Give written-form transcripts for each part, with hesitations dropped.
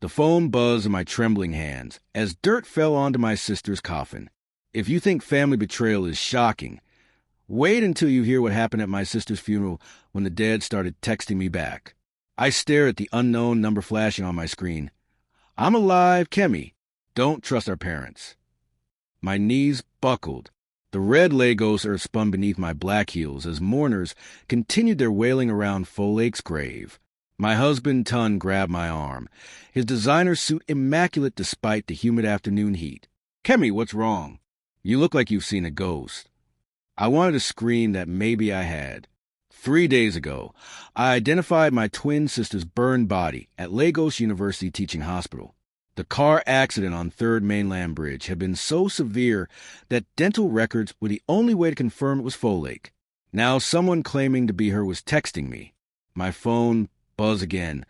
The phone buzzed in my trembling hands as dirt fell onto my sister's coffin. If you think family betrayal is shocking, wait until you hear what happened at my sister's funeral when the dead started texting me back. I stare at the unknown number flashing on my screen. I'm alive, Kemi. Don't trust our parents. My knees buckled. The red Lagos earth spun beneath my black heels as mourners continued their wailing around Folake's grave. My husband, Tun, grabbed my arm, his designer suit immaculate despite the humid afternoon heat. Kemi, what's wrong? You look like you've seen a ghost. I wanted to scream that maybe I had. 3 days ago, I identified my twin sister's burned body at Lagos University Teaching Hospital. The car accident on 3rd Mainland Bridge had been so severe that dental records were the only way to confirm it was Folake. Now someone claiming to be her was texting me. My phone buzzed again.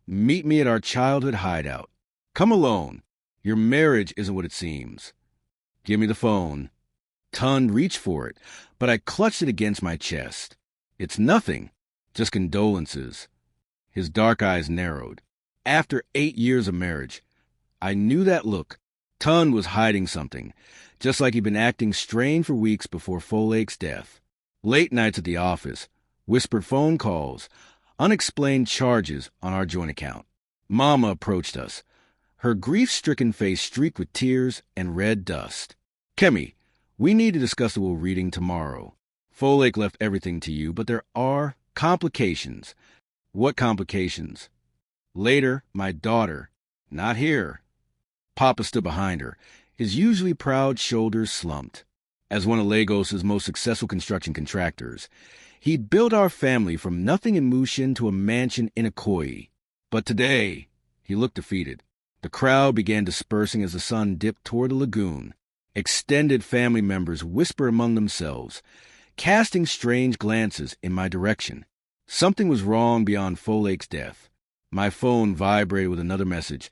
Meet me at our childhood hideout. Come alone. Your marriage isn't what it seems. Give me the phone. Tun reached for it, but I clutched it against my chest. It's nothing, just condolences. His dark eyes narrowed. After 8 years of marriage, I knew that look. Tun was hiding something, just like he'd been acting strained for weeks before Folake's death. Late nights at the office, whispered phone calls, unexplained charges on our joint account. Mama approached us, her grief-stricken face streaked with tears and red dust. Kemi, we need to discuss the will reading tomorrow. Folake left everything to you, but there are complications. What complications? Later, my daughter. Not here. Papa stood behind her, his usually proud shoulders slumped. As one of Lagos's most successful construction contractors, he'd built our family from nothing in Mushin to a mansion in Ikoyi. But today, he looked defeated. The crowd began dispersing as the sun dipped toward the lagoon. Extended family members whispered among themselves, casting strange glances in my direction. Something was wrong beyond Folake's death. My phone vibrated with another message.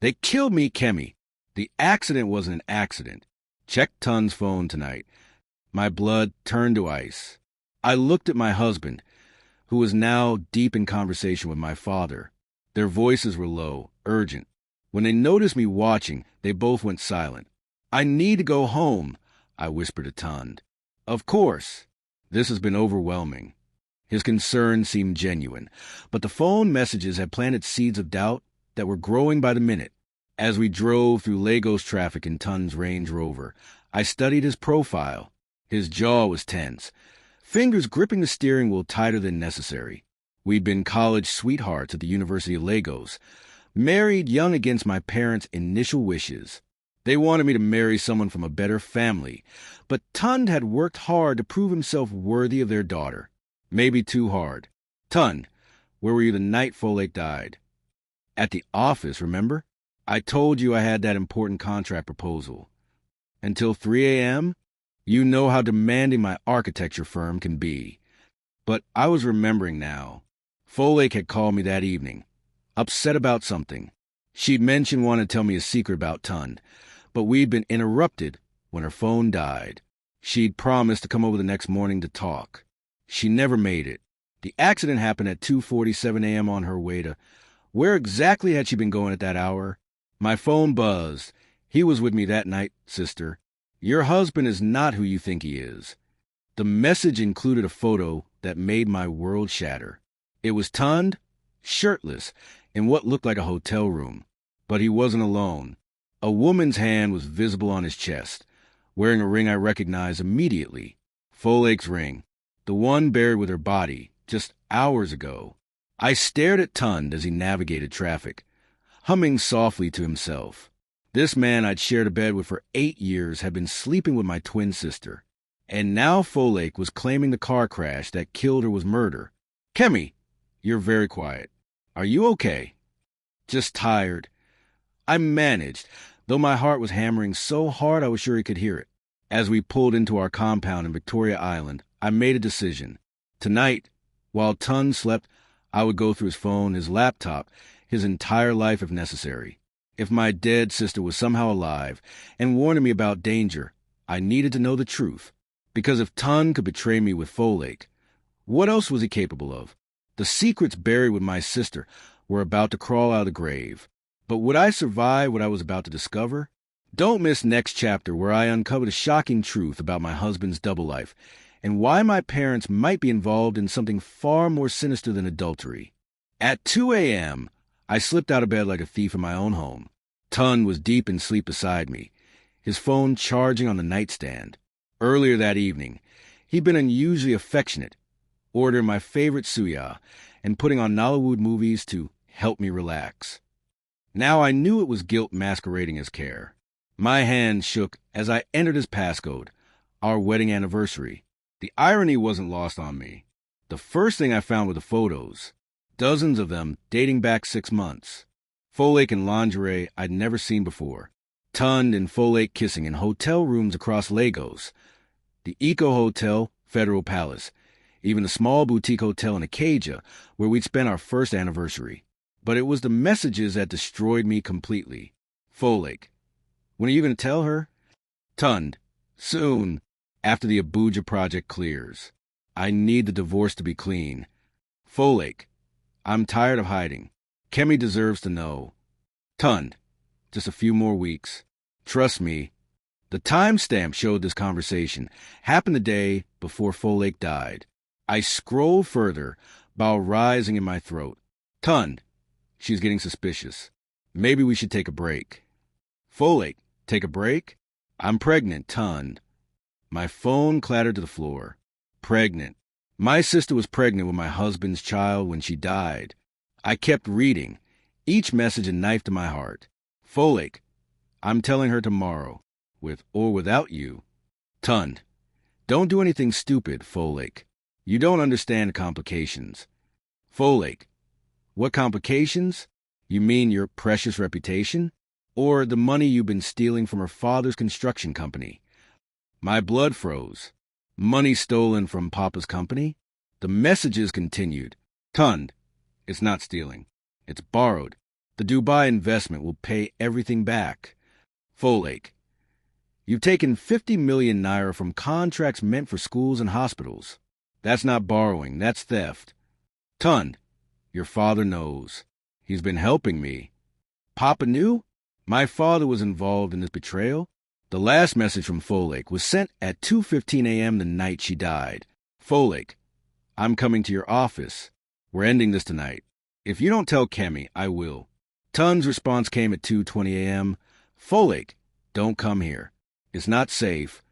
They killed me, Kemi. The accident wasn't an accident. Check Tun's phone tonight. My blood turned to ice. I looked at my husband, who was now deep in conversation with my father. Their voices were low, urgent. When they noticed me watching, they both went silent. I need to go home, I whispered to Tund. Of course. This has been overwhelming. His concern seemed genuine, but the phone messages had planted seeds of doubt that were growing by the minute. As we drove through Lagos traffic in Tund's Range Rover, I studied his profile. His jaw was tense, fingers gripping the steering wheel tighter than necessary. We'd been college sweethearts at the University of Lagos, married young against my parents' initial wishes. They wanted me to marry someone from a better family, but Tund had worked hard to prove himself worthy of their daughter. Maybe too hard. Tund, where were you the night Folake died? At the office, remember? I told you I had that important contract proposal. Until 3 a.m.? You know how demanding my architecture firm can be. But I was remembering now. Folake had called me that evening, upset about something. She'd mentioned wanting to tell me a secret about Tund, but we'd been interrupted when her phone died. She'd promised to come over the next morning to talk. She never made it. The accident happened at 2:47 a.m. on her way to... Where exactly had she been going at that hour? My phone buzzed. He was with me that night, sister. Your husband is not who you think he is. The message included a photo that made my world shatter. It was Tund, shirtless, in what looked like a hotel room. But he wasn't alone. A woman's hand was visible on his chest, wearing a ring I recognized immediately. Folake's ring, the one buried with her body just hours ago. I stared at Tund as he navigated traffic, humming softly to himself. This man I'd shared a bed with for 8 years had been sleeping with my twin sister. And now Folake was claiming the car crash that killed her was murder. Kemi, you're very quiet. Are you okay? Just tired. I managed, though my heart was hammering so hard I was sure he could hear it. As we pulled into our compound in Victoria Island, I made a decision. Tonight, while Tund slept, I would go through his phone, his laptop, his entire life if necessary. If my dead sister was somehow alive and warning me about danger, I needed to know the truth. Because if Tund could betray me with Folake, what else was he capable of? The secrets buried with my sister were about to crawl out of the grave. But would I survive what I was about to discover? Don't miss next chapter where I uncovered a shocking truth about my husband's double life and why my parents might be involved in something far more sinister than adultery. At 2 a.m., I slipped out of bed like a thief in my own home. Tun was deep in sleep beside me, his phone charging on the nightstand. Earlier that evening, he'd been unusually affectionate, ordering my favorite suya and putting on Nollywood movies to help me relax. Now I knew it was guilt masquerading as care. My hand shook as I entered his passcode, our wedding anniversary. The irony wasn't lost on me. The first thing I found were the photos, dozens of them dating back 6 months. Folklore in lingerie I'd never seen before. Tun and Folklore kissing in hotel rooms across Lagos. The Eco Hotel, Federal Palace. Even the small boutique hotel in Acadia where we'd spent our first anniversary. But it was the messages that destroyed me completely. Folklore. When are you going to tell her? Tund. Soon, after the Abuja project clears. I need the divorce to be clean. Folklore. I'm tired of hiding. Kemi deserves to know. Tund. Just a few more weeks. Trust me. The timestamp showed this conversation happened the day before Folklore died. I scrolled further, bile rising in my throat. Tund. She's getting suspicious. Maybe we should take a break. Folklore. Take a break? I'm pregnant, Tund. My phone clattered to the floor. Pregnant. My sister was pregnant with my husband's child when she died. I kept reading, each message a knife to my heart. Folklore. I'm telling her tomorrow, with or without you. Tund. Don't do anything stupid, Folklore. You don't understand complications. Folklore. What complications? You mean your precious reputation? Or the money you've been stealing from her father's construction company? My blood froze. Money stolen from Papa's company? The messages continued. Tund. It's not stealing. It's borrowed. The Dubai investment will pay everything back. Folklore. You've taken 50 million naira from contracts meant for schools and hospitals. That's not borrowing, that's theft. Tund. Your father knows. He's been helping me. Papa knew? My father was involved in this betrayal? The last message from Folklore was sent at 2:15 a.m. the night she died. Folklore. I'm coming to your office. We're ending this tonight. If you don't tell Kemi, I will. Tun's response came at 2:20 a.m. Folklore. Don't come here. It's not safe.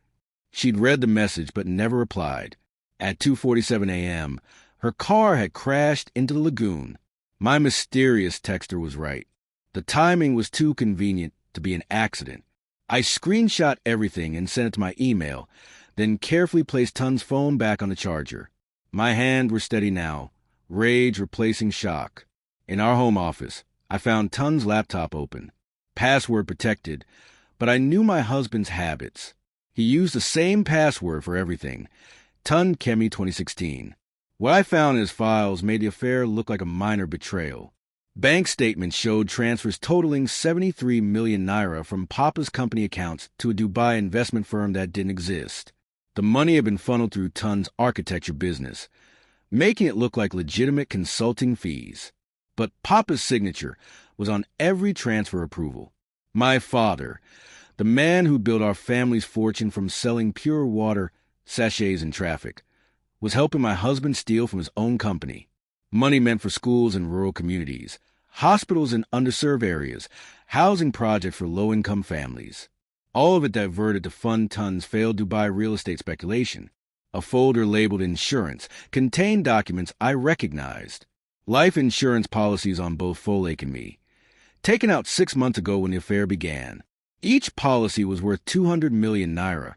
She'd read the message but never replied. At 2:47 a.m., her car had crashed into the lagoon. My mysterious texter was right. The timing was too convenient to be an accident. I screenshot everything and sent it to my email, then carefully placed Tun's phone back on the charger. My hands were steady now, rage replacing shock. In our home office, I found Tun's laptop open, password protected, but I knew my husband's habits. He used the same password for everything, Tun Kemi 2016. What I found in his files made the affair look like a minor betrayal. Bank statements showed transfers totaling 73 million naira from Papa's company accounts to a Dubai investment firm that didn't exist. The money had been funneled through Tun's architecture business, making it look like legitimate consulting fees. But Papa's signature was on every transfer approval. My father, the man who built our family's fortune from selling pure water sachets in traffic, was helping my husband steal from his own company. Money meant for schools in rural communities, hospitals in underserved areas, housing projects for low-income families. All of it diverted to fund Tun's failed Dubai real estate speculation. A folder labeled insurance contained documents I recognized. Life insurance policies on both Folklore and me, taken out 6 months ago when the affair began. Each policy was worth 200 million naira,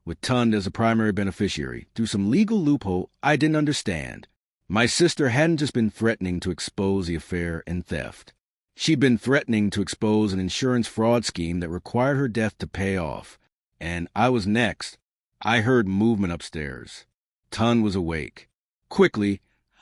with Tund as a primary beneficiary through some legal loophole I didn't understand. My sister hadn't just been threatening to expose the affair and theft. She'd been threatening to expose an insurance fraud scheme that required her death to pay off. And I was next. I heard movement upstairs. Tund was awake. Quickly,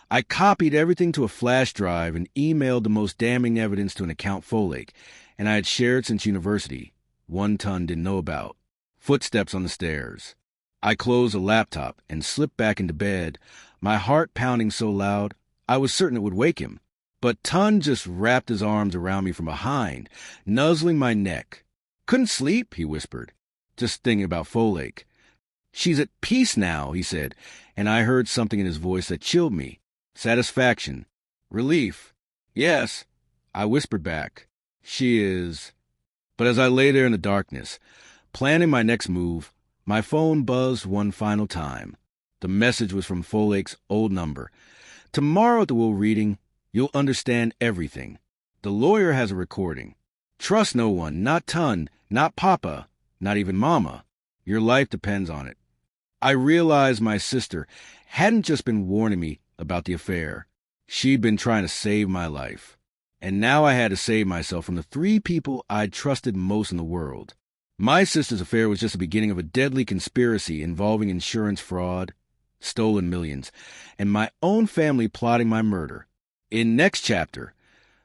I copied everything to a flash drive and emailed the most damning evidence to an account Folklore, and I had shared since university. One Tund didn't know about. Footsteps on the stairs. I closed the laptop and slipped back into bed, my heart pounding so loud I was certain it would wake him. But Tun just wrapped his arms around me from behind, nuzzling my neck. "Couldn't sleep," he whispered, "just thinking about Folake." "She's at peace now," he said, and I heard something in his voice that chilled me. Satisfaction. Relief. "Yes," I whispered back. "She is." But as I lay there in the darkness, planning my next move, my phone buzzed one final time. The message was from Folake's old number. "Tomorrow at the will reading, you'll understand everything. The lawyer has a recording. Trust no one, not Tun, not Papa, not even Mama. Your life depends on it." I realized my sister hadn't just been warning me about the affair. She'd been trying to save my life. And now I had to save myself from the 3 people I'd trusted most in the world. My sister's affair was just the beginning of a deadly conspiracy involving insurance fraud, stolen millions, and my own family plotting my murder. In next chapter,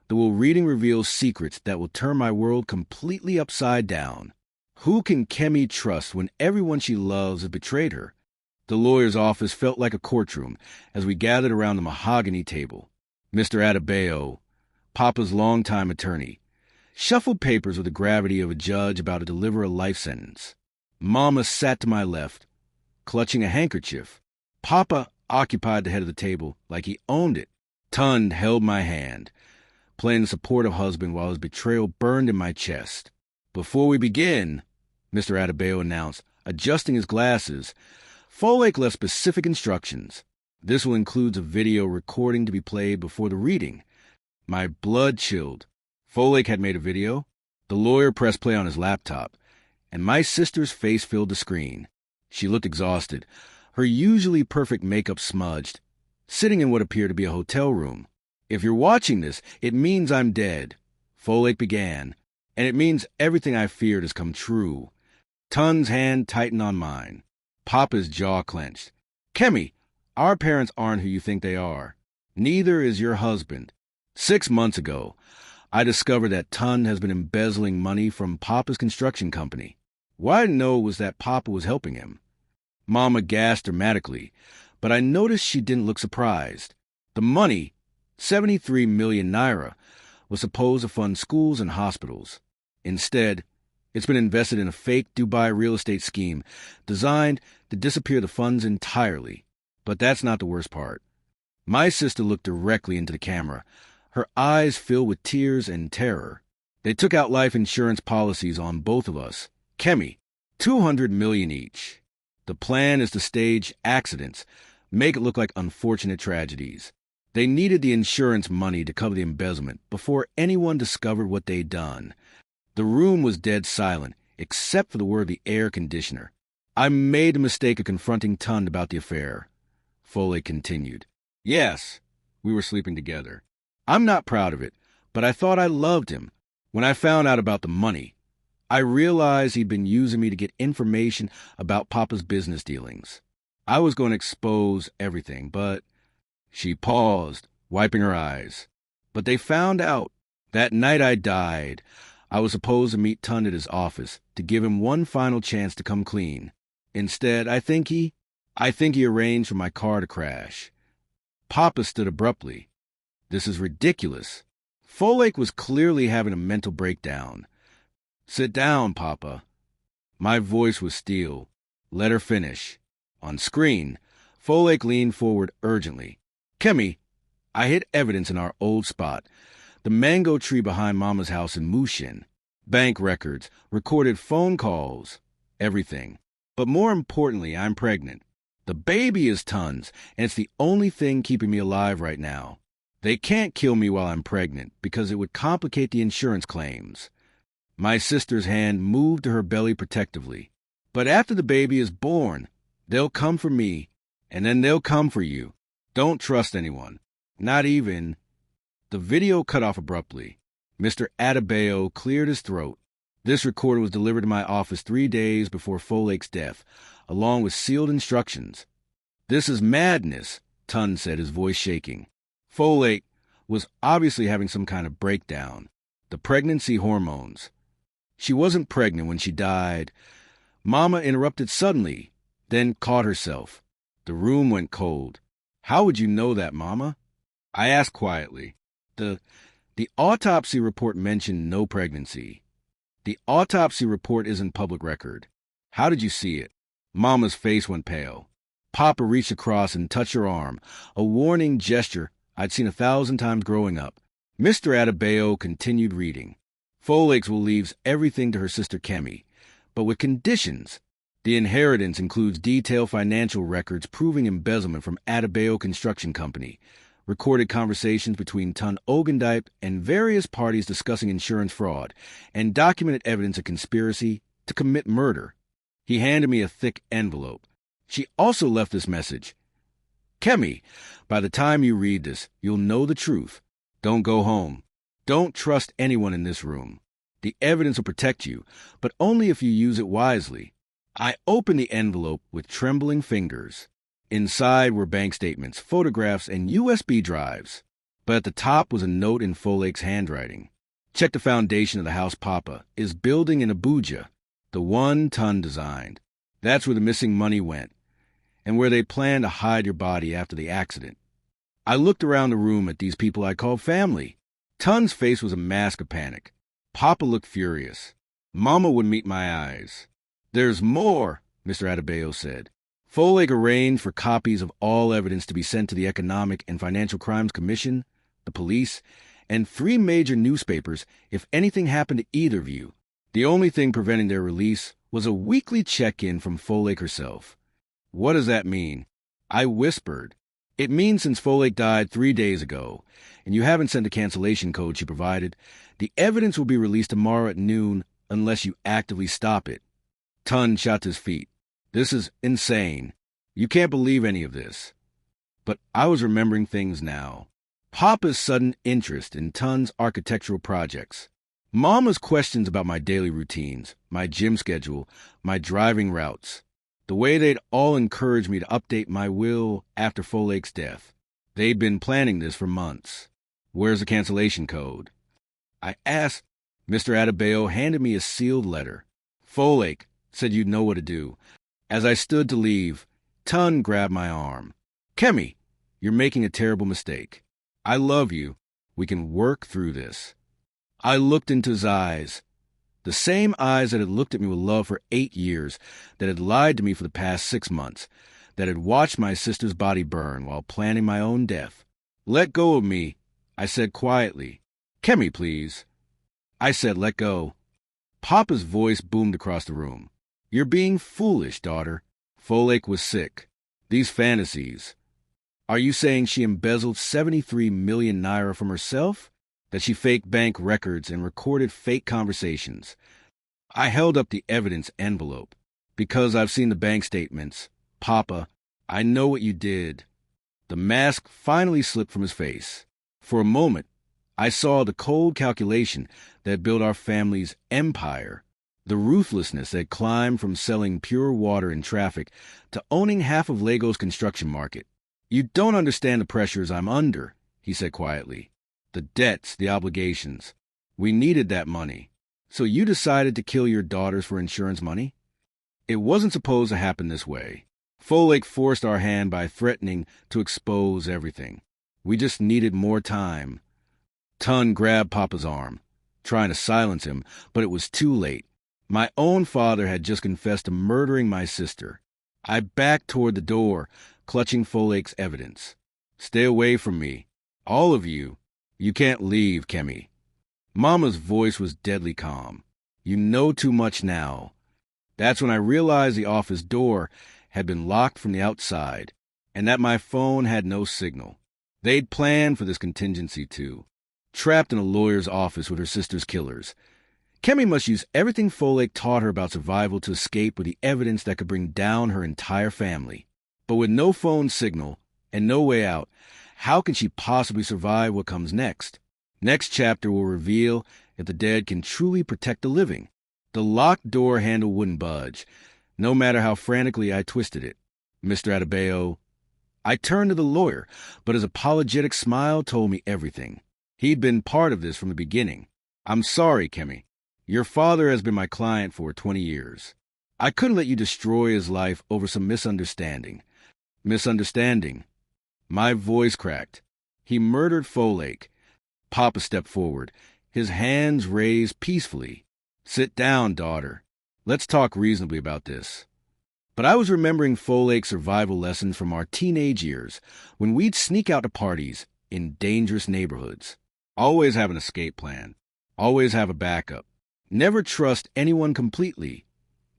the will reading reveals secrets that will turn my world completely upside down. Who can Kemi trust when everyone she loves has betrayed her? The lawyer's office felt like a courtroom as we gathered around the mahogany table. Mr. Adebayo, Papa's longtime attorney, shuffled papers with the gravity of a judge about to deliver a life sentence. Mama sat to my left, clutching a handkerchief. Papa occupied the head of the table like he owned it. Tun held my hand, playing the supportive husband while his betrayal burned in my chest. "Before we begin," Mr. Adebayo announced, adjusting his glasses, "Folake left specific instructions. This will include a video recording to be played before the reading." My blood chilled. Folake had made a video. The lawyer pressed play on his laptop, and my sister's face filled the screen. She looked exhausted, her usually perfect makeup smudged, sitting in what appeared to be a hotel room. "If you're watching this, it means I'm dead," Folake began, "and it means everything I feared has come true." Tun's hand tightened on mine. Papa's jaw clenched. "Kemi, our parents aren't who you think they are. Neither is your husband. 6 months ago, I discovered that Tun has been embezzling money from Papa's construction company. What I didn't know was that Papa was helping him." Mama gasped dramatically, but I noticed she didn't look surprised. The money, 73 million naira, was supposed to fund schools and hospitals. Instead, it's been invested in a fake Dubai real estate scheme designed to disappear the funds entirely. But that's not the worst part. My sister looked directly into the camera, her eyes filled with tears and terror. "They took out life insurance policies on both of us. Kemi, 200 million each. The plan is to stage accidents, make it look like unfortunate tragedies. They needed the insurance money to cover the embezzlement before anyone discovered what they'd done." The room was dead silent, except for the whir of the air conditioner. "I made the mistake of confronting Tun about the affair," Folake continued. "Yes, we were sleeping together. I'm not proud of it, but I thought I loved him. When I found out about the money, I realized he'd been using me to get information about Papa's business dealings. I was going to expose everything, but..." She paused, wiping her eyes. "But they found out. That night I died, I was supposed to meet Tun at his office to give him one final chance to come clean. Instead, I think he arranged for my car to crash." Papa stood abruptly. "This is ridiculous." Folake was clearly having a mental breakdown. "Sit down, Papa." My voice was steel. "Let her finish." On screen, Folake leaned forward urgently. "Kemi, I hid evidence in our old spot, the mango tree behind Mama's house in Mushin. Bank records, recorded phone calls, everything. But more importantly, I'm pregnant. The baby is Tun's, and it's the only thing keeping me alive right now. They can't kill me while I'm pregnant because it would complicate the insurance claims." My sister's hand moved to her belly protectively. "But after the baby is born, they'll come for me, and then they'll come for you. Don't trust anyone. Not even..." The video cut off abruptly. Mr. Adebayo cleared his throat. "This recorder was delivered to my office 3 days before Folake's death, along with sealed instructions." "This is madness," Tun said, his voice shaking. Folake was obviously having some kind of breakdown. The pregnancy hormones. "She wasn't pregnant when she died." Mama interrupted suddenly, then caught herself. The room went cold. "How would you know that, Mama?" I asked quietly. The autopsy report mentioned no pregnancy. The autopsy report isn't public record. How did you see it? Mama's face went pale. Papa reached across and touched her arm, a warning gesture I'd seen 1,000 times growing up. Mr. Adebayo continued reading. Folklore will leave everything to her sister Kemi, but with conditions. The inheritance includes detailed financial records proving embezzlement from Adebayo Construction Company, recorded conversations between Tun Ogundipe and various parties discussing insurance fraud, and documented evidence of conspiracy to commit murder. He handed me a thick envelope. She also left this message. Kemi, by the time you read this, you'll know the truth. Don't go home. Don't trust anyone in this room. The evidence will protect you, but only if you use it wisely. I opened the envelope with trembling fingers. Inside were bank statements, photographs, and USB drives. But at the top was a note in Folek's handwriting. Check the foundation of the house Papa is building in Abuja, the one Tun designed. That's where the missing money went, and where they plan to hide your body after the accident. I looked around the room at these people I called family. Tun's face was a mask of panic. Papa looked furious. Mama would meet my eyes. There's more, Mr. Adebayo said. Folek arranged for copies of all evidence to be sent to the Economic and Financial Crimes Commission, the police, and 3 major newspapers if anything happened to either of you. The only thing preventing their release was a weekly check-in from Folek herself. What does that mean? I whispered. It means since Folek died 3 days ago, and you haven't sent the cancellation code she provided, the evidence will be released tomorrow at noon unless you actively stop it. Tun shot to his feet. This is insane. You can't believe any of this. But I was remembering things now. Papa's sudden interest in Tun's architectural projects. Mama's questions about my daily routines, my gym schedule, my driving routes. The way they'd all encouraged me to update my will after Folek's death. They'd been planning this for months. Where's the cancellation code? I asked. Mr. Adebayo handed me a sealed letter. Folek said you'd know what to do. As I stood to leave, Tun grabbed my arm. Kemi, you're making a terrible mistake. I love you. We can work through this. I looked into his eyes. The same eyes that had looked at me with love for 8 years, that had lied to me for the past 6 months, that had watched my sister's body burn while planning my own death. Let go of me, I said quietly. Kemi, please. I said, let go. Papa's voice boomed across the room. You're being foolish, daughter. Folek was sick. These fantasies. Are you saying she embezzled 73 million naira from herself? That she faked bank records and recorded fake conversations? I held up the evidence envelope. Because I've seen the bank statements. Papa, I know what you did. The mask finally slipped from his face. For a moment, I saw the cold calculation that built our family's empire. The ruthlessness that climbed from selling pure water in traffic to owning half of Lagos construction market. You don't understand the pressures I'm under, he said quietly. The debts, the obligations. We needed that money. So you decided to kill your daughters for insurance money? It wasn't supposed to happen this way. Folek forced our hand by threatening to expose everything. We just needed more time. Tun grabbed Papa's arm, trying to silence him, but it was too late. My own father had just confessed to murdering my sister. I backed toward the door, clutching Folek's evidence. Stay away from me. All of you. You can't leave, Kemi. Mama's voice was deadly calm. You know too much now. That's when I realized the office door had been locked from the outside, and that my phone had no signal. They'd planned for this contingency, too. Trapped in a lawyer's office with her sister's killers. Kemi must use everything Folek taught her about survival to escape with the evidence that could bring down her entire family. But with no phone signal and no way out, how can she possibly survive what comes next? Next chapter will reveal if the dead can truly protect the living. The locked door handle wouldn't budge, no matter how frantically I twisted it. Mr. Adebayo. I turned to the lawyer, but his apologetic smile told me everything. He'd been part of this from the beginning. I'm sorry, Kemi. Your father has been my client for 20 years. I couldn't let you destroy his life over some misunderstanding. Misunderstanding. My voice cracked. He murdered Folek. Papa stepped forward, his hands raised peacefully. "Sit down, daughter. Let's talk reasonably about this." But I was remembering Folake survival lessons from our teenage years, when we'd sneak out to parties in dangerous neighborhoods. Always have an escape plan. Always have a backup. Never trust anyone completely.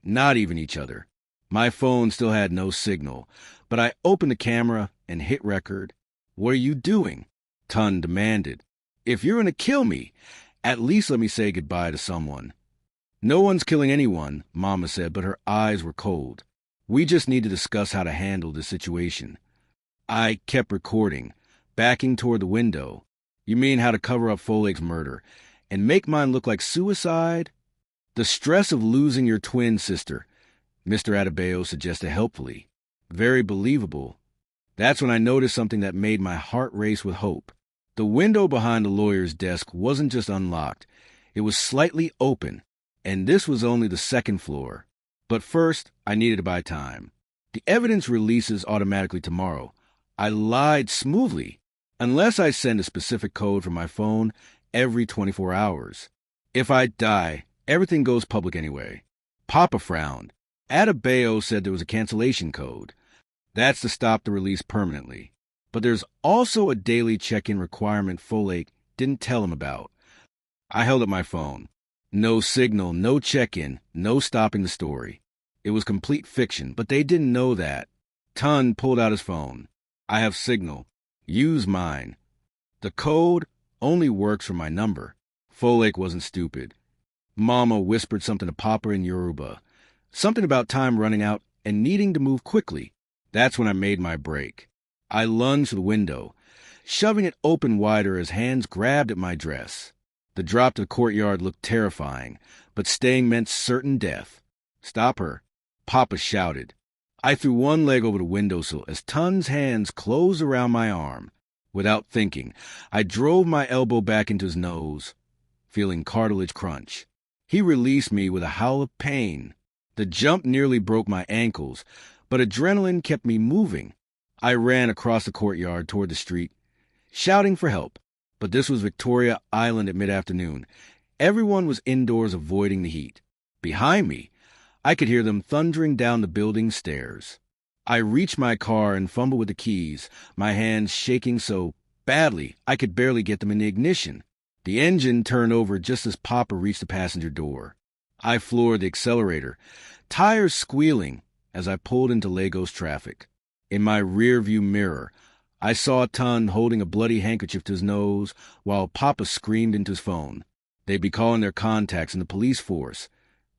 Not even each other. My phone still had no signal, but I opened the camera and hit record. "What are you doing?" Tun demanded. "If you're gonna kill me, at least let me say goodbye to someone." "No one's killing anyone," Mama said, but her eyes were cold. "We just need to discuss how to handle this situation." I kept recording, backing toward the window. "You mean how to cover up Folake's murder and make mine look like suicide?" "The stress of losing your twin sister," Mr. Adebayo suggested helpfully. "Very believable." That's when I noticed something that made my heart race with hope. The window behind the lawyer's desk wasn't just unlocked. It was slightly open, and this was only the second floor. But first, I needed to buy time. The evidence releases automatically tomorrow. I lied smoothly, unless I send a specific code from my phone every 24 hours. If I die, everything goes public anyway. Papa frowned. Adebayo said there was a cancellation code. That's to stop the release permanently. But there's also a daily check-in requirement Folake didn't tell him about. I held up my phone. No signal, no check-in, no stopping the story. It was complete fiction, but they didn't know that. Tun pulled out his phone. "I have signal. Use mine." The code only works for my number. Folake wasn't stupid. Mama whispered something to Papa in Yoruba. Something about time running out and needing to move quickly. That's when I made my break. I lunged to the window, shoving it open wider as hands grabbed at my dress. The drop to the courtyard looked terrifying, but staying meant certain death. "Stop her," Papa shouted. I threw one leg over the windowsill as Tun's hands closed around my arm. Without thinking, I drove my elbow back into his nose, feeling cartilage crunch. He released me with a howl of pain. The jump nearly broke my ankles, but adrenaline kept me moving. I ran across the courtyard toward the street, shouting for help. But this was Victoria Island at mid-afternoon. Everyone was indoors avoiding the heat. Behind me, I could hear them thundering down the building stairs. I reached my car and fumbled with the keys, my hands shaking so badly I could barely get them in the ignition. The engine turned over just as Papa reached the passenger door. I floored the accelerator, tires squealing as I pulled into Lagos traffic. In my rearview mirror, I saw Tun holding a bloody handkerchief to his nose while Papa screamed into his phone. They'd be calling their contacts in the police force,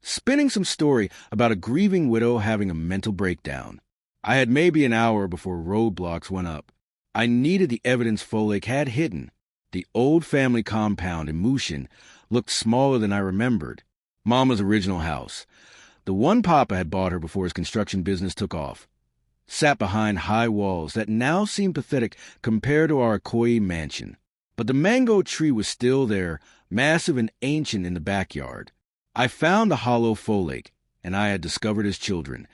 spinning some story about a grieving widow having a mental breakdown. I had maybe an hour before roadblocks went up. I needed the evidence Folake had hidden. The old family compound in Mushin looked smaller than I remembered. Mama's original house, the one Papa had bought her before his construction business took off, sat behind high walls that now seemed pathetic compared to our Ikoyi mansion. But the mango tree was still there, massive and ancient in the backyard. I found the hollow Folake, and I had discovered his children,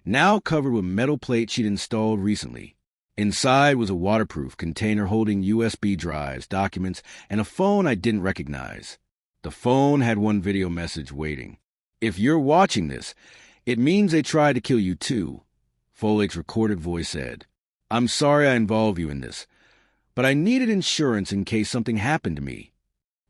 now covered with metal plates she'd installed recently. Inside was a waterproof container holding USB drives, documents, and a phone I didn't recognize. The phone had one video message waiting. "If you're watching this, it means they tried to kill you too," Folake's recorded voice said. "I'm sorry I involved you in this, but I needed insurance in case something happened to me."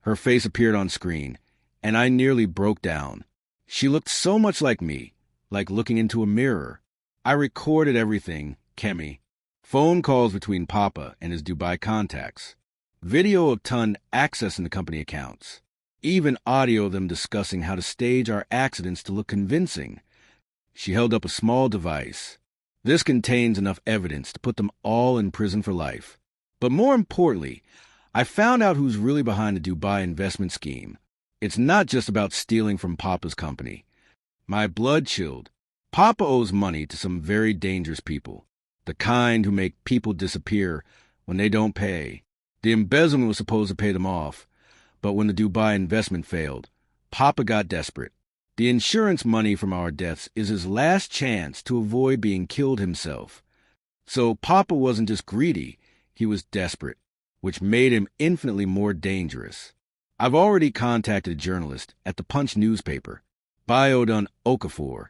Her face appeared on screen, and I nearly broke down. She looked so much like me, like looking into a mirror. I recorded everything, Kemi. Phone calls between Papa and his Dubai contacts. Video of Tun accessing the company accounts. Even audio of them discussing how to stage our accidents to look convincing. She held up a small device. "This contains enough evidence to put them all in prison for life. But more importantly, I found out who's really behind the Dubai investment scheme. It's not just about stealing from Papa's company." My blood chilled. Papa owes money to some very dangerous people, the kind who make people disappear when they don't pay. The embezzlement was supposed to pay them off, but when the Dubai investment failed, Papa got desperate. The insurance money from our deaths is his last chance to avoid being killed himself. So Papa wasn't just greedy, he was desperate. which made him infinitely more dangerous. I've already contacted a journalist at the Punch newspaper, Biodun Okafor.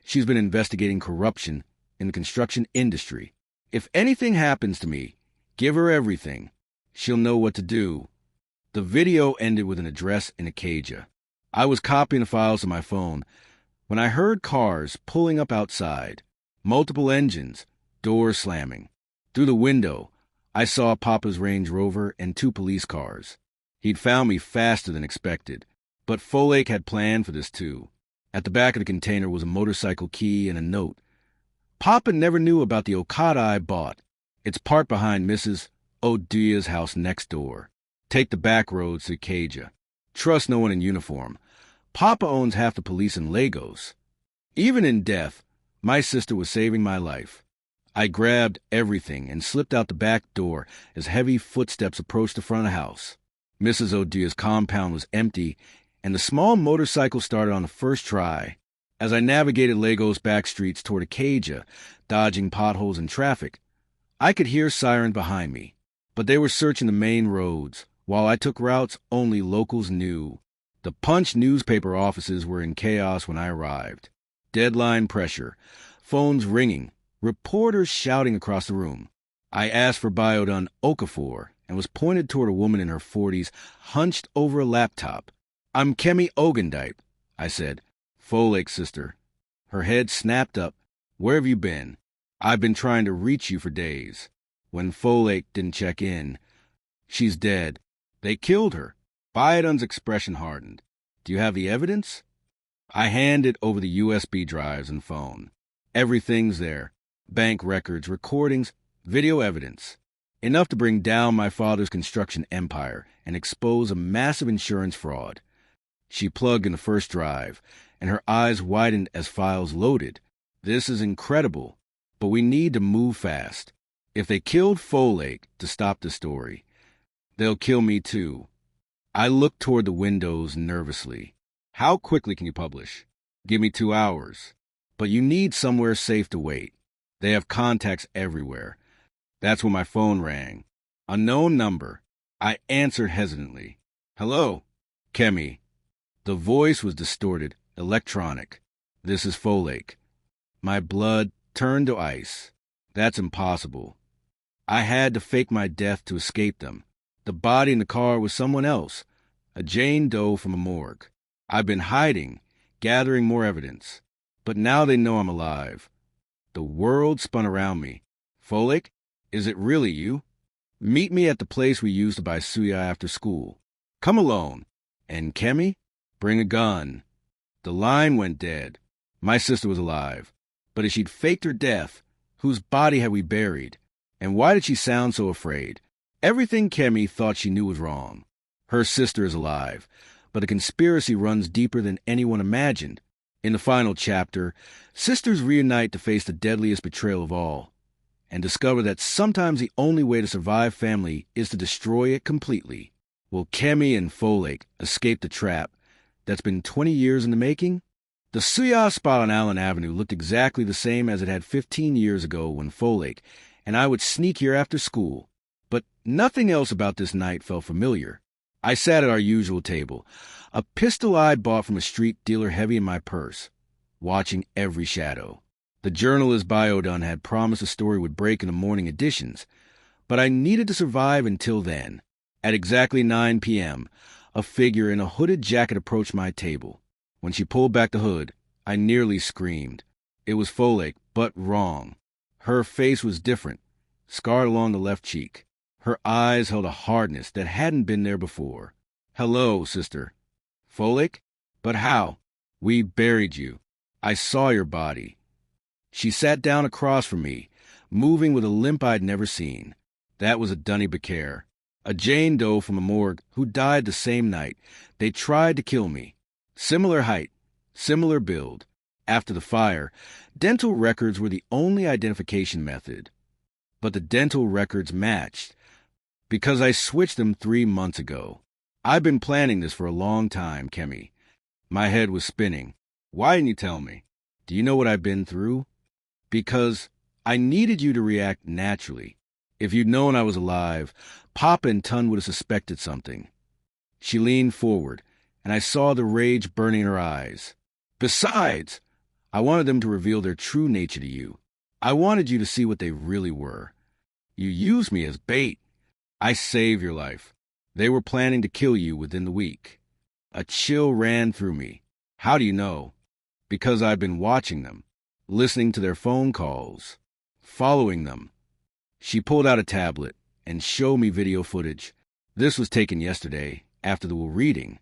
She's been investigating corruption in the construction industry. If anything happens to me, give her everything. She'll know what to do. The video ended with an address in Acadia. I was copying the files to my phone when I heard cars pulling up outside, multiple engines, doors slamming. Through the window, I saw Papa's Range Rover and 2 police cars. He'd found me faster than expected, but Folake had planned for this too. At the back of the container was a motorcycle key and a note. Papa never knew about the Okada I bought. It's parked behind Mrs. Odia's house next door. Take the back roads to Acadia. Trust no one in uniform. Papa owns half the police in Lagos. Even in death, my sister was saving my life. I grabbed everything and slipped out the back door as heavy footsteps approached the front of the house. Mrs. Odia's compound was empty, and the small motorcycle started on the first try. As I navigated Lagos back streets toward Acadia, dodging potholes and traffic, I could hear sirens behind me, but they were searching the main roads, while I took routes only locals knew. The Punch newspaper offices were in chaos when I arrived. Deadline pressure, phones ringing, reporters shouting across the room. I asked for Biodun Okafor and was pointed toward a woman in her 40s, hunched over a laptop. "I'm Kemi Ogundipe," I said. "Folake's sister." Her head snapped up. "Where have you been? I've been trying to reach you for days." When Folake didn't check in, "She's dead. They killed her." Biodun's expression hardened. "Do you have the evidence?" I handed over the USB drives and phone. Everything's there. Bank records, recordings, video evidence. Enough to bring down my father's construction empire and expose a massive insurance fraud. She plugged in the first drive, and her eyes widened as files loaded. "This is incredible, but we need to move fast. If they killed Folake to stop the story, they'll kill me too." I looked toward the windows nervously. "How quickly can you publish?" "Give me 2 hours. But you need somewhere safe to wait. They have contacts everywhere." That's when my phone rang. Unknown number. I answered hesitantly. "Hello, Kemi." The voice was distorted, electronic. "This is Folake." My blood turned to ice. That's impossible. I had to fake my death to escape them. The body in the car was someone else, a Jane Doe from a morgue. I've been hiding, gathering more evidence. But now they know I'm alive. The world spun around me. "Folake, is it really you? Meet me at the place we used to buy suya after school. Come alone. And Kemi, bring a gun." The line went dead. My sister was alive. But if she'd faked her death, whose body had we buried? And why did she sound so afraid? Everything Kemi thought she knew was wrong. Her sister is alive, but the conspiracy runs deeper than anyone imagined. In the final chapter, sisters reunite to face the deadliest betrayal of all, and discover that sometimes the only way to survive family is to destroy it completely. Will Kemi and Folake escape the trap that's been 20 years in the making? The suya spot on Allen Avenue looked exactly the same as it had 15 years ago when Folake and I would sneak here after school. But nothing else about this night felt familiar. I sat at our usual table, a pistol I bought from a street dealer heavy in my purse, watching every shadow. The journalist Biodun had promised the story would break in the morning editions, but I needed to survive until then. At exactly 9 p.m., a figure in a hooded jacket approached my table. When she pulled back the hood, I nearly screamed. It was Folake, but wrong. Her face was different, scarred along the left cheek. Her eyes held a hardness that hadn't been there before. "Hello, sister." "Folake? But how?" "We buried you. I saw your body." She sat down across from me, moving with a limp I'd never seen. That was a Dunny Becaire, a Jane Doe from a morgue who died the same night. They tried to kill me. Similar height, similar build. After the fire, dental records were the only identification method. But the dental records matched, because I switched them 3 months ago. I've been planning this for a long time, Kemi. My head was spinning. "Why didn't you tell me? Do you know what I've been through?" "Because I needed you to react naturally. If you'd known I was alive, Papa and Ton would have suspected something. She leaned forward, and I saw the rage burning in her eyes. Besides, I wanted them to reveal their true nature to you. I wanted you to see what they really were. You used me as bait. I saved your life. They were planning to kill you within the week. A chill ran through me. How do you know? Because I've been watching them, listening to their phone calls, following them. She pulled out a tablet and showed me video footage. This was taken yesterday, after the reading.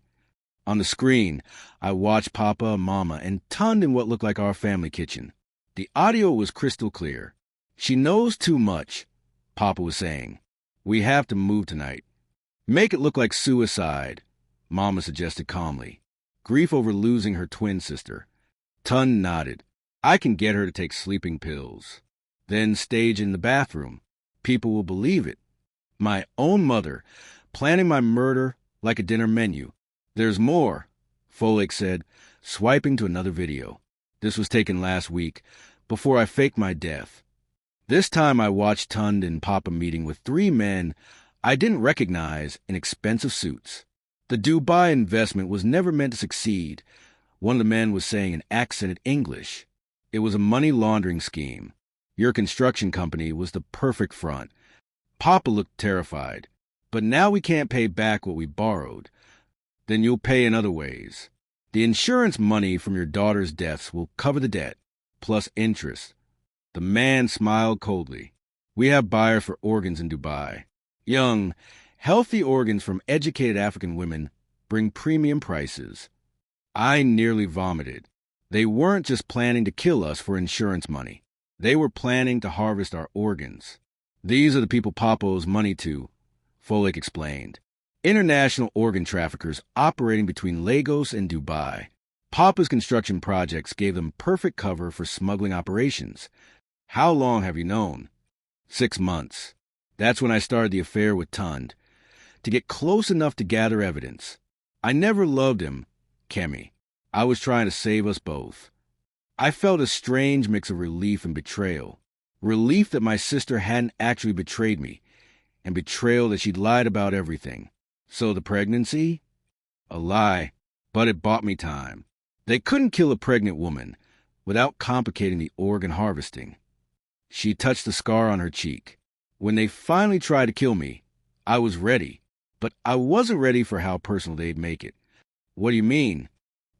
On the screen, I watched Papa, Mama, and Ton in what looked like our family kitchen. The audio was crystal clear. She knows too much, Papa was saying. We have to move tonight. Make it look like suicide, Mama suggested calmly. Grief over losing her twin sister. Ton nodded. I can get her to take sleeping pills. Then stage in the bathroom. People will believe it. My own mother, planning my murder like a dinner menu. There's more, Folek said, swiping to another video. This was taken last week, before I faked my death. This time I watched Tund and Papa meeting with 3 men I didn't recognize in expensive suits. The Dubai investment was never meant to succeed. One of the men was saying in accented English. It was a money laundering scheme. Your construction company was the perfect front. Papa looked terrified. But now we can't pay back what we borrowed. Then you'll pay in other ways. The insurance money from your daughter's deaths will cover the debt, plus interest. The man smiled coldly. We have buyers for organs in Dubai. Young, healthy organs from educated African women bring premium prices. I nearly vomited. They weren't just planning to kill us for insurance money. They were planning to harvest our organs. These are the people Papa owes money to, Folek explained. International organ traffickers operating between Lagos and Dubai. Papa's construction projects gave them perfect cover for smuggling operations. How long have you known? 6 months. That's when I started the affair with Tund, to get close enough to gather evidence. I never loved him, Kemi. I was trying to save us both. I felt a strange mix of relief and betrayal. Relief that my sister hadn't actually betrayed me, and betrayal that she'd lied about everything. So the pregnancy? A lie, but it bought me time. They couldn't kill a pregnant woman without complicating the organ harvesting. She touched the scar on her cheek. When they finally tried to kill me, I was ready, but I wasn't ready for how personal they'd make it. What do you mean?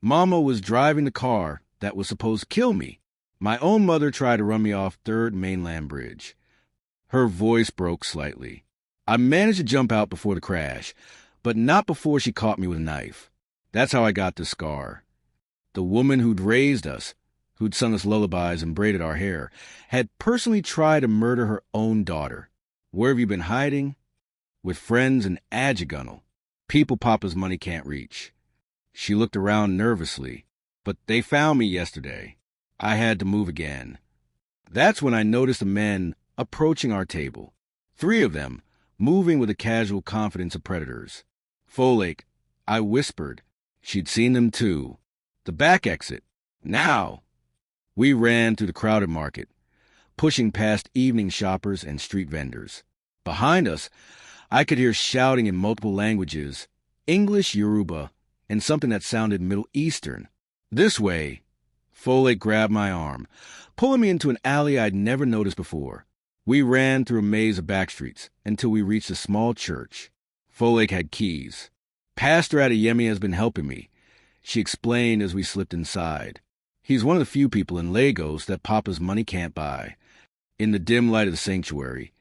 Mama was driving the car that was supposed to kill me. My own mother tried to run me off 3rd Mainland Bridge. Her voice broke slightly. I managed to jump out before the crash, but not before she caught me with a knife. That's how I got the scar. The woman who'd raised us, who'd sung us lullabies and braided our hair, had personally tried to murder her own daughter. Where have you been hiding? With friends in Adjugunal, people Papa's money can't reach. She looked around nervously. But they found me yesterday. I had to move again. That's when I noticed the men approaching our table. 3 of them, moving with the casual confidence of predators. Folek, I whispered. She'd seen them too. The back exit. Now! We ran through the crowded market, pushing past evening shoppers and street vendors. Behind us, I could hear shouting in multiple languages, English, Yoruba, and something that sounded Middle Eastern. This way. Folek grabbed my arm, pulling me into an alley I'd never noticed before. We ran through a maze of back streets until we reached a small church. Folek had keys. Pastor Adeyemi has been helping me, she explained as we slipped inside. He's one of the few people in Lagos that Papa's money can't buy. In the dim light of the sanctuary,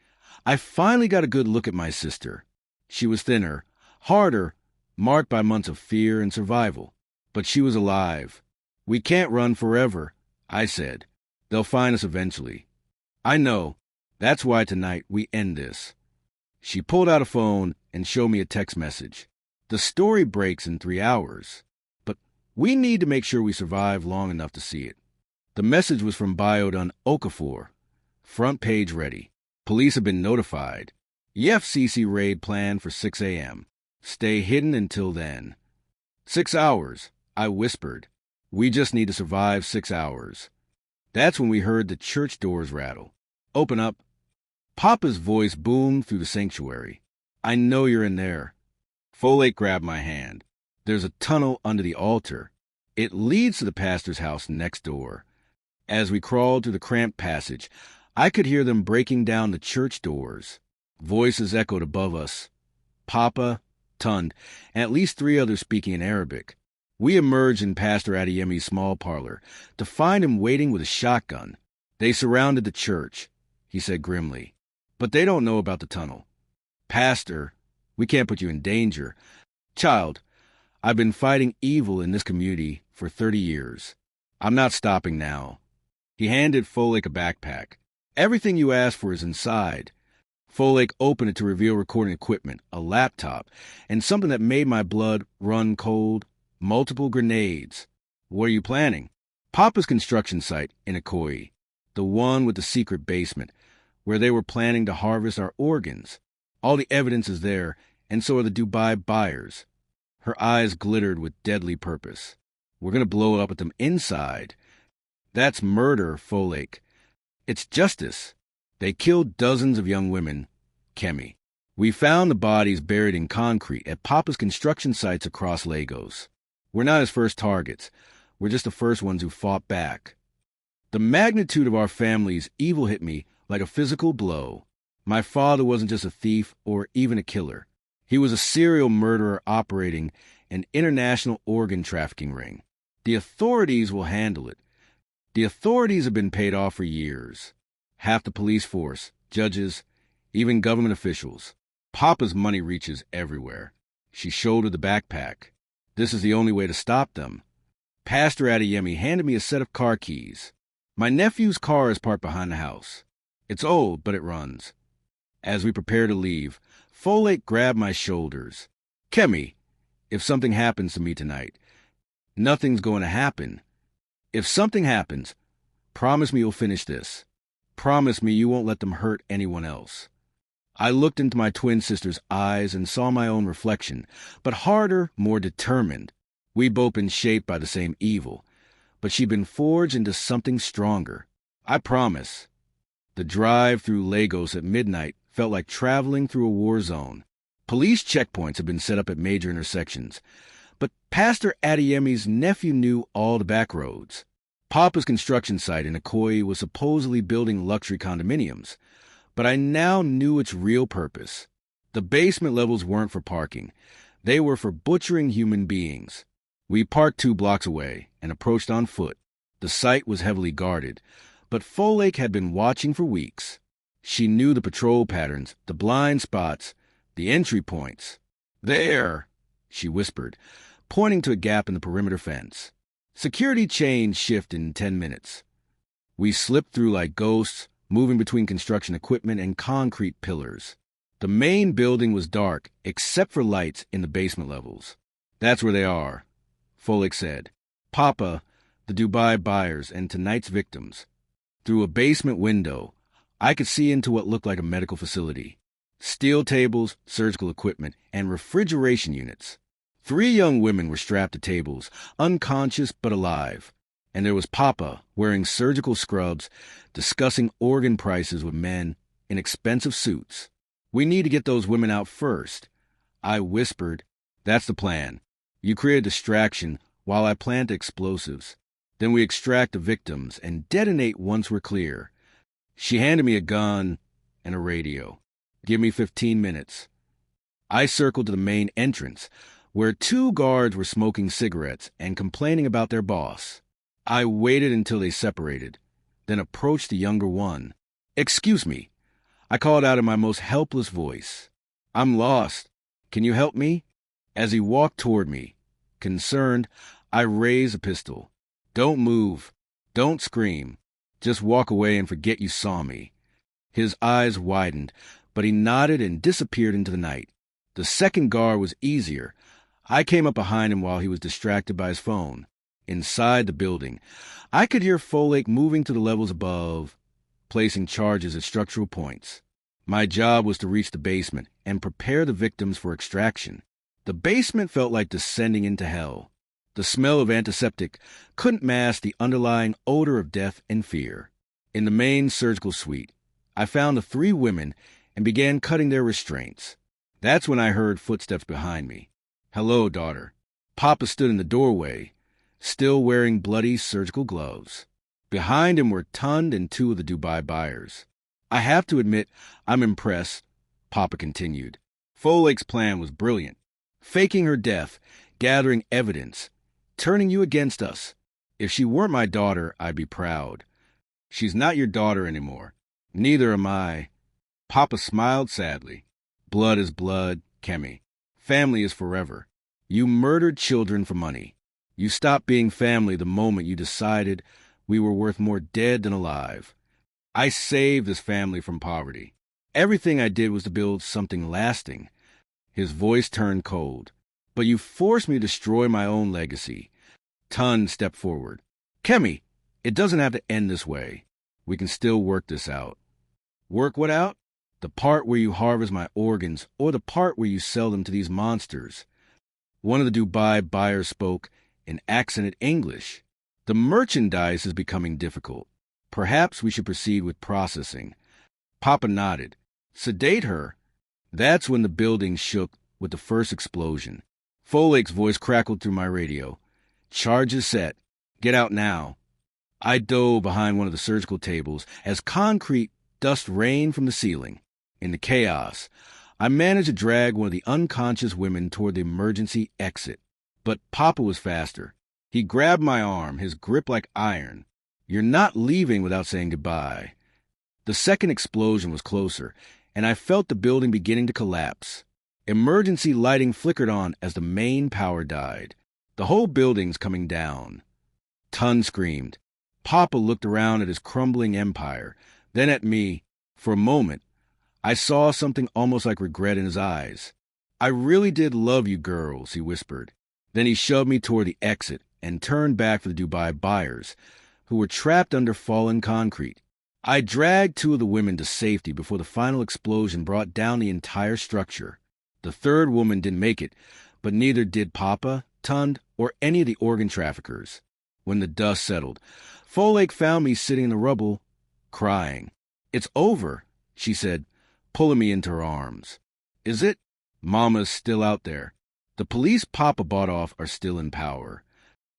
I finally got a good look at my sister. She was thinner, harder, marked by months of fear and survival. But she was alive. We can't run forever, I said. They'll find us eventually. I know. That's why tonight we end this. She pulled out a phone and showed me a text message. The story breaks in 3 hours, but we need to make sure we survive long enough to see it. The message was from Biodun Okafor. Front page ready. Police have been notified. EFCC raid planned for 6 a.m. Stay hidden until then. 6 hours. I whispered. We just need to survive 6 hours. That's when we heard the church doors rattle. Open up. Papa's voice boomed through the sanctuary. I know you're in there. Folake grabbed my hand. There's a tunnel under the altar. It leads to the pastor's house next door. As we crawled through the cramped passage, I could hear them breaking down the church doors. Voices echoed above us. Papa, Tund, and at least 3 others speaking in Arabic. We emerged in Pastor Adeyemi's small parlor to find him waiting with a shotgun. They surrounded the church, he said grimly. But they don't know about the tunnel. Pastor, we can't put you in danger. Child, I've been fighting evil in this community for 30 years. I'm not stopping now. He handed Folake a backpack. Everything you asked for is inside. Folake opened it to reveal recording equipment, a laptop, and something that made my blood run cold. Multiple grenades. What are you planning? Papa's construction site in Ikoyi, the one with the secret basement, where they were planning to harvest our organs. All the evidence is there, and so are the Dubai buyers. Her eyes glittered with deadly purpose. We're going to blow up at them inside. That's murder, Folake. It's justice. They killed dozens of young women. Kemi. We found the bodies buried in concrete at Papa's construction sites across Lagos. We're not his first targets. We're just the first ones who fought back. The magnitude of our family's evil hit me like a physical blow. My father wasn't just a thief or even a killer. He was a serial murderer operating an international organ trafficking ring. The authorities will handle it. The authorities have been paid off for years. Half the police force, judges, even government officials. Papa's money reaches everywhere. She shouldered the backpack. This is the only way to stop them. Pastor Adeyemi handed me a set of car keys. My nephew's car is parked behind the house. It's old, but it runs. As we prepare to leave, Folake grabbed my shoulders. Kemi, if something happens to me tonight, nothing's going to happen. If something happens, promise me you'll finish this. Promise me you won't let them hurt anyone else. I looked into my twin sister's eyes and saw my own reflection, but harder, more determined. We'd both been shaped by the same evil, but she'd been forged into something stronger. I promise. The drive through Lagos at midnight felt like traveling through a war zone. Police checkpoints had been set up at major intersections, but Pastor Adeyemi's nephew knew all the back roads. Papa's construction site in Ikoyi was supposedly building luxury condominiums, but I now knew its real purpose. The basement levels weren't for parking. They were for butchering human beings. We parked 2 blocks away and approached on foot. The site was heavily guarded, but Folake had been watching for weeks. She knew the patrol patterns, the blind spots, the entry points. There, she whispered, pointing to a gap in the perimeter fence. Security chains shift in 10 minutes. We slipped through like ghosts, moving between construction equipment and concrete pillars. The main building was dark, except for lights in the basement levels. That's where they are, Folake said. Papa, the Dubai buyers, and tonight's victims. Through a basement window, I could see into what looked like a medical facility. Steel tables, surgical equipment, and refrigeration units. 3 young women were strapped to tables, unconscious but alive. And there was Papa, wearing surgical scrubs, discussing organ prices with men in expensive suits. We need to get those women out first. I whispered. That's the plan. You create a distraction while I plant explosives. Then we extract the victims and detonate once we're clear. She handed me a gun and a radio. Give me 15 minutes. I circled to the main entrance, where 2 guards were smoking cigarettes and complaining about their boss. I waited until they separated, then approached the younger one. Excuse me, I called out in my most helpless voice. I'm lost. Can you help me? As he walked toward me, concerned, I raised a pistol. Don't move. Don't scream. Just walk away and forget you saw me. His eyes widened, but he nodded and disappeared into the night. The second guard was easier. I came up behind him while he was distracted by his phone. Inside the building, I could hear Folake moving to the levels above, placing charges at structural points. My job was to reach the basement and prepare the victims for extraction. The basement felt like descending into hell. The smell of antiseptic couldn't mask the underlying odor of death and fear. In the main surgical suite, I found the three women and began cutting their restraints. That's when I heard footsteps behind me. "Hello, daughter." Papa stood in the doorway, still wearing bloody surgical gloves. Behind him were Tund and two of the Dubai buyers. "I have to admit, I'm impressed," Papa continued. "Folake's plan was brilliant. Faking her death, gathering evidence, turning you against us. If she weren't my daughter, I'd be proud. She's not your daughter anymore. Neither am I." Papa smiled sadly. "Blood is blood, Kemi. Family is forever. You murdered children for money. You stopped being family the moment you decided we were worth more dead than alive. I saved this family from poverty. Everything I did was to build something lasting." His voice turned cold. "But you forced me to destroy my own legacy." Tun stepped forward. "Kemi, it doesn't have to end this way. We can still work this out." "Work what out?" "The part where you harvest my organs, or the part where you sell them to these monsters." One of the Dubai buyers spoke in accented English. "The merchandise is becoming difficult. Perhaps we should proceed with processing." Papa nodded. "Sedate her." That's when the building shook with the first explosion. Folake's voice crackled through my radio. "Charges set. Get out now." I dove behind one of the surgical tables as concrete dust rained from the ceiling. In the chaos, I managed to drag one of the unconscious women toward the emergency exit. But Papa was faster. He grabbed my arm, his grip like iron. "You're not leaving without saying goodbye." The second explosion was closer, and I felt the building beginning to collapse. Emergency lighting flickered on as the main power died. "The whole building's coming down." Tun screamed. Papa looked around at his crumbling empire, then at me. For a moment, I saw something almost like regret in his eyes. "I really did love you girls," he whispered. Then he shoved me toward the exit and turned back for the Dubai buyers, who were trapped under fallen concrete. I dragged two of the women to safety before the final explosion brought down the entire structure. The third woman didn't make it, but neither did Papa, Tund, or any of the organ traffickers. When the dust settled, Folake found me sitting in the rubble, crying. "It's over," she said, pulling me into her arms. "Is it?" "Mama's still out there. The police Papa bought off are still in power.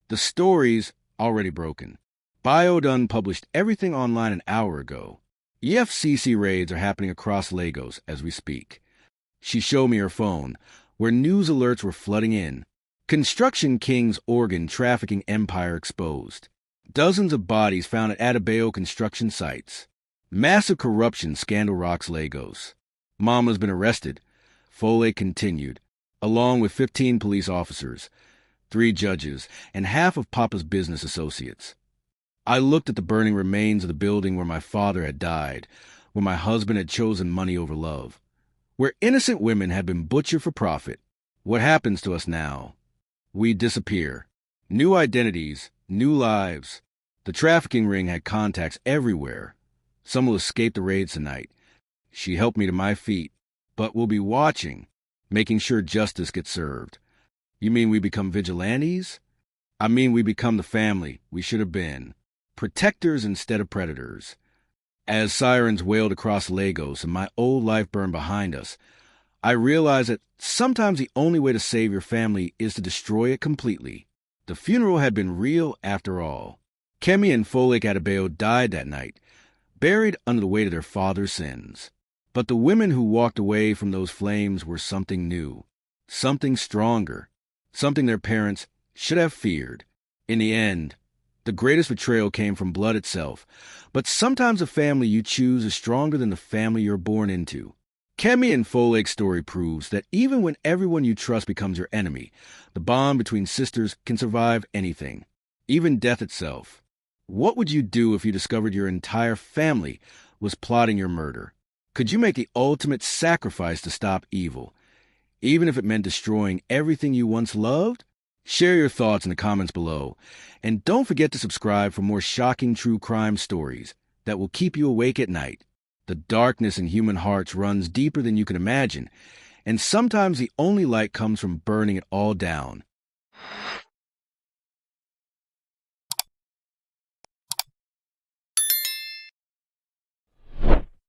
The story's already broken. Biodun published everything online an hour ago. EFCC raids are happening across Lagos as we speak." She showed me her phone, where news alerts were flooding in. Construction King's organ trafficking empire exposed. Dozens of bodies found at Adebayo construction sites. Massive corruption scandal rocks Lagos. Mama's been arrested, Folake continued, along with 15 police officers, 3 judges, and half of Papa's business associates. I looked at the burning remains of the building where my father had died, where my husband had chosen money over love, where innocent women had been butchered for profit. What happens to us now? We disappear. New identities, new lives. The trafficking ring had contacts everywhere. Some will escape the raids tonight. She helped me to my feet, but we'll be watching, making sure justice gets served. You mean we become vigilantes? I mean we become the family we should have been. Protectors instead of predators. As sirens wailed across Lagos and my old life burned behind us, I realized that sometimes the only way to save your family is to destroy it completely. The funeral had been real after all. Kemi and Folake Adebayo died that night, buried under the weight of their father's sins. But the women who walked away from those flames were something new, something stronger, something their parents should have feared. In the end, the greatest betrayal came from blood itself, but sometimes the family you choose is stronger than the family you're born into. Kemi and Folake's story proves that even when everyone you trust becomes your enemy, the bond between sisters can survive anything, even death itself. What would you do if you discovered your entire family was plotting your murder? Could you make the ultimate sacrifice to stop evil, even if it meant destroying everything you once loved? Share your thoughts in the comments below, and don't forget to subscribe for more shocking true crime stories that will keep you awake at night. The darkness in human hearts runs deeper than you can imagine, and sometimes the only light comes from burning it all down.